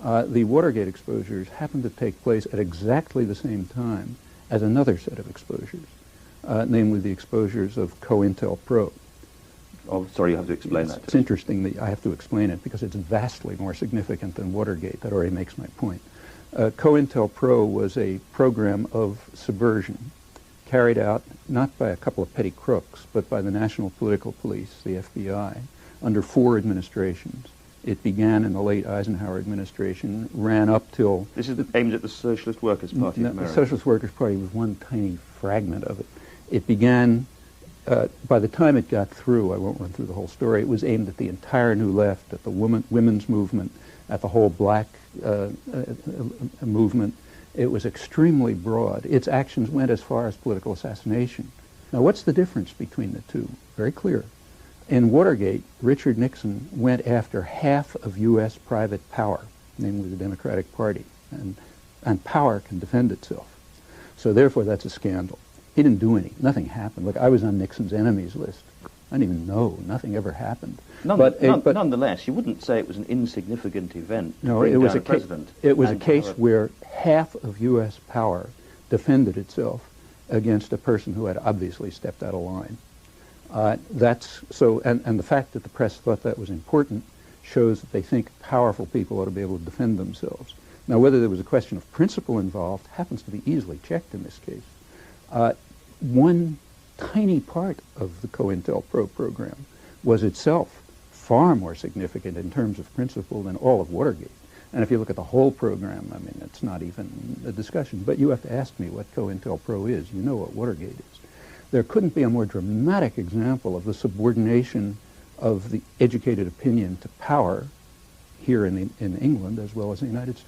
The Watergate exposures happened to take place at exactly the same time as another set of exposures, namely the exposures of Cointelpro. Oh, sorry, you have to explain that. It's interesting that I have to explain it because it's vastly more significant than Watergate. That already makes my point. Cointelpro was a program of subversion carried out not by a couple of petty crooks, but by the National Political Police, the FBI, under 4 administrations. It began in the late Eisenhower administration, ran up till... This is aimed at the Socialist Workers' Party of America. The Socialist Workers' Party was one tiny fragment of it. It began, by the time it got through, I won't run through the whole story, it was aimed at the entire New Left, at the women's movement, at the whole black movement. It was extremely broad. Its actions went as far as political assassination. Now, what's the difference between the two? Very clear. In Watergate, Richard Nixon went after half of U.S. private power, namely the Democratic Party, and power can defend itself. So therefore, that's a scandal. He didn't do anything. Nothing happened. Look, I was on Nixon's enemies list. I didn't even know. Nothing ever happened. But nonetheless, you wouldn't say it was an insignificant event. No, it was a case where half of U.S. power defended itself against a person who had obviously stepped out of line. And the fact that the press thought that was important shows that they think powerful people ought to be able to defend themselves. Now, whether there was a question of principle involved happens to be easily checked in this case. One tiny part of the Cointelpro program was itself far more significant in terms of principle than all of Watergate. And if you look at the whole program, I mean, it's not even a discussion. But you have to ask me what Cointelpro is. You know what Watergate is. There couldn't be a more dramatic example of the subordination of the educated opinion to power here in England as well as the United States.